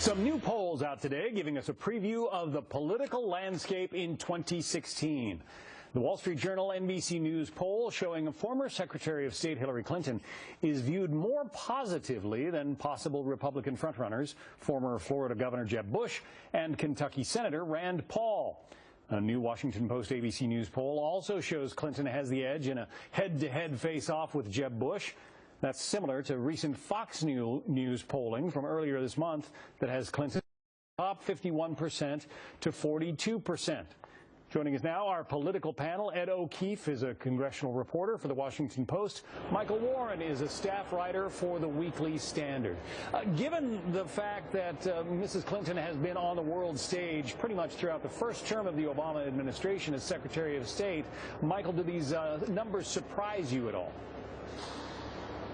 Some new polls out today giving us a preview of the political landscape in 2016. The Wall Street Journal NBC News poll showing former Secretary of State Hillary Clinton is viewed more positively than possible Republican frontrunners, former Florida Governor Jeb Bush and Kentucky Senator Rand Paul. A new Washington Post ABC News poll also shows Clinton has the edge in a head-to-head face-off with Jeb Bush. That's similar to recent Fox News polling from earlier this month that has Clinton top 51% to 42%. Joining us now, our political panel. Ed O'Keefe is a congressional reporter for the Washington Post. Michael Warren is a staff writer for the Weekly Standard. Given the fact that Mrs. Clinton has been on the world stage pretty much throughout the first term of the Obama administration as Secretary of State, Michael, do these numbers surprise you at all?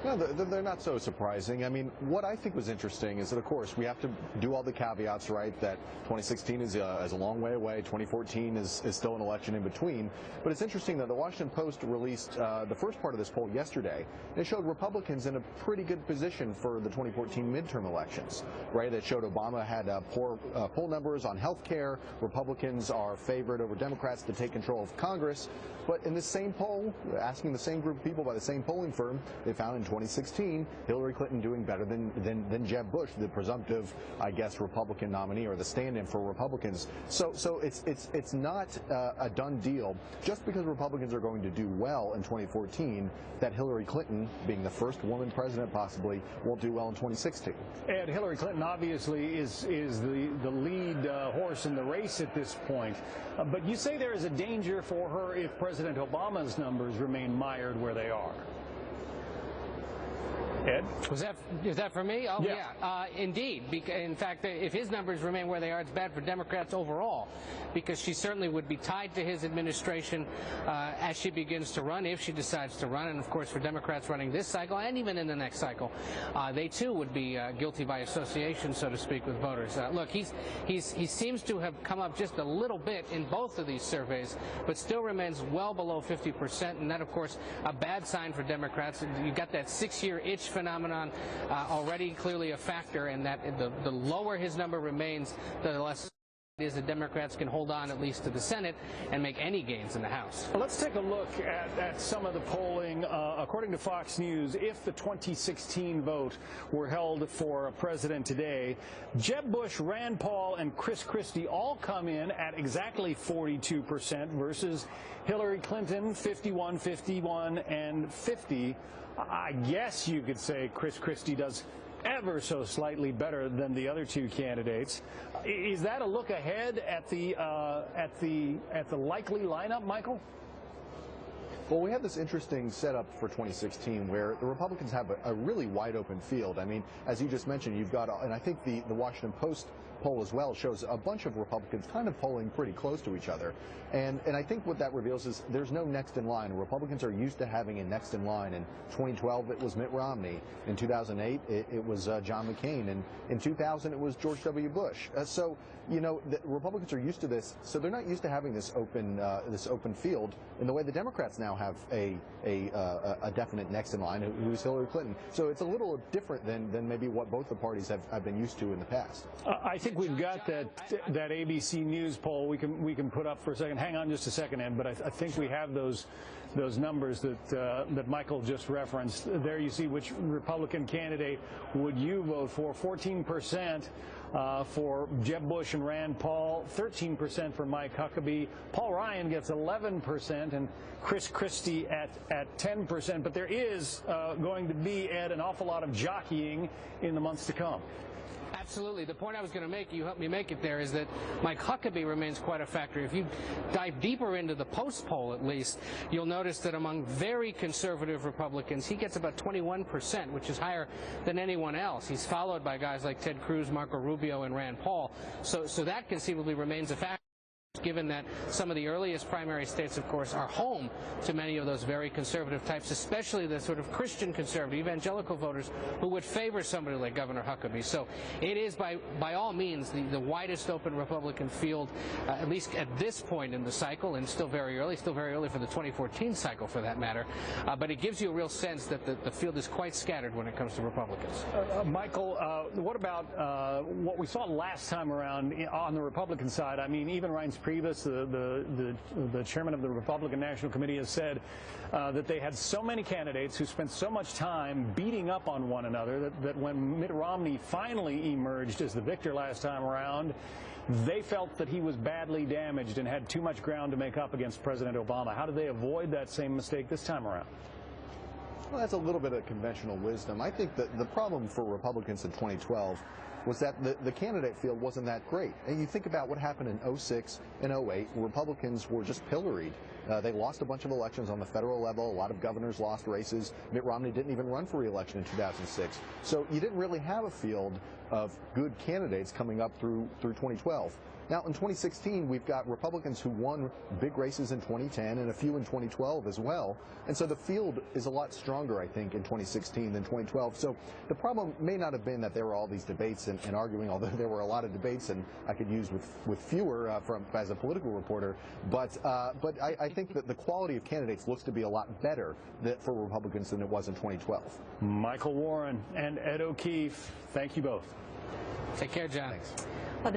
No, they're not so surprising. I mean, what I think was interesting is that, of course, we have to do all the caveats, right, that 2016 is a long way away, 2014 is still an election in between. But it's interesting that the Washington Post released the first part of this poll yesterday. It showed Republicans in a pretty good position for the 2014 midterm elections, right? It showed Obama had poor poll numbers on health care. Republicans are favored over Democrats to take control of Congress. But in this same poll, asking the same group of people by the same polling firm, they found in 2016 Hillary Clinton doing better than Jeb Bush, the presumptive, I guess, Republican nominee or the stand-in for Republicans. So it's not a done deal just because Republicans are going to do well in 2014 that Hillary Clinton, being the first woman president possibly, won't do well in 2016. And Hillary Clinton obviously is the lead horse in the race at this point. But you say there is a danger for her if President Obama's numbers remain mired where they are. Ed? Is that for me? Oh, yeah. Indeed. In fact, if his numbers remain where they are, it's bad for Democrats overall, because she certainly would be tied to his administration as she begins to run, if she decides to run. And, of course, for Democrats running this cycle and even in the next cycle, they, too, would be guilty by association, so to speak, with voters. Look, he seems to have come up just a little bit in both of these surveys, but still remains well below 50%. And that, of course, a bad sign for Democrats. You've got that 6-year itch phenomenon already clearly a factor, and that the lower his number remains, the less it is that Democrats can hold on at least to the Senate and make any gains in the House. Let's take a look at some of the polling. According to Fox News, if the 2016 vote were held for president today, Jeb Bush, Rand Paul, and Chris Christie all come in at exactly 42% versus Hillary Clinton, 51, 51, and 50. I guess you could say Chris Christie does ever so slightly better than the other two candidates. Is that a look ahead at the likely lineup, Michael? Well, we have this interesting setup for 2016 where the Republicans have a really wide open field. I mean, as you just mentioned, you've got, and I think the Washington Post poll as well shows a bunch of Republicans kind of polling pretty close to each other. And I think what that reveals is there's no next in line. Republicans are used to having a next in line. In 2012, it was Mitt Romney. In 2008, it was John McCain. And in 2000, it was George W. Bush. So, you know, the Republicans are used to this. So they're not used to having this open field in the way the Democrats now have a definite next in line, who's Hillary Clinton. So it's a little different than maybe what both the parties have been used to in the past. I think we've got that ABC News poll we can put up for a second. Hang on just a second, Ed, but I think we have those numbers that Michael just referenced. There you see which Republican candidate would you vote for. 14% for Jeb Bush and Rand Paul, 13% for Mike Huckabee. Paul Ryan gets 11% and Chris Christie at 10%. But there is going to be, Ed, an awful lot of jockeying in the months to come. Absolutely. The point I was going to make, you helped me make it there, is that Mike Huckabee remains quite a factor. If you dive deeper into the Post poll, at least, you'll notice that among very conservative Republicans, he gets about 21%, which is higher than anyone else. He's followed by guys like Ted Cruz, Marco Rubio, and Rand Paul. So that conceivably remains a factor. given that some of the earliest primary states, of course, are home to many of those very conservative types, especially the sort of Christian conservative, evangelical voters who would favor somebody like Governor Huckabee. So it is, by all means, the widest open Republican field, at least at this point in the cycle, and still very early for the 2014 cycle for that matter. But it gives you a real sense that the field is quite scattered when it comes to Republicans. Michael, what about what we saw last time around on the Republican side? I mean, even Reince Priebus, the chairman of the Republican National Committee, has said that they had so many candidates who spent so much time beating up on one another that when Mitt Romney finally emerged as the victor last time around, they felt that he was badly damaged and had too much ground to make up against President Obama. How did they avoid that same mistake this time around? Well, that's a little bit of conventional wisdom. I think that the problem for Republicans in 2012 was that the candidate field wasn't that great. And you think about what happened in 06 and 08, Republicans were just pilloried. They lost a bunch of elections on the federal level. A lot of governors lost races. Mitt Romney didn't even run for re-election in 2006. So you didn't really have a field of good candidates coming up through 2012. Now, in 2016, we've got Republicans who won big races in 2010 and a few in 2012 as well. And so the field is a lot stronger, I think, in 2016 than 2012. So the problem may not have been that there were all these debates and arguing, although there were a lot of debates, and I could use with fewer as a political reporter. But I think that the quality of candidates looks to be a lot better for Republicans than it was in 2012. Michael Warren and Ed O'Keefe, thank you both. Take care, John. Thanks.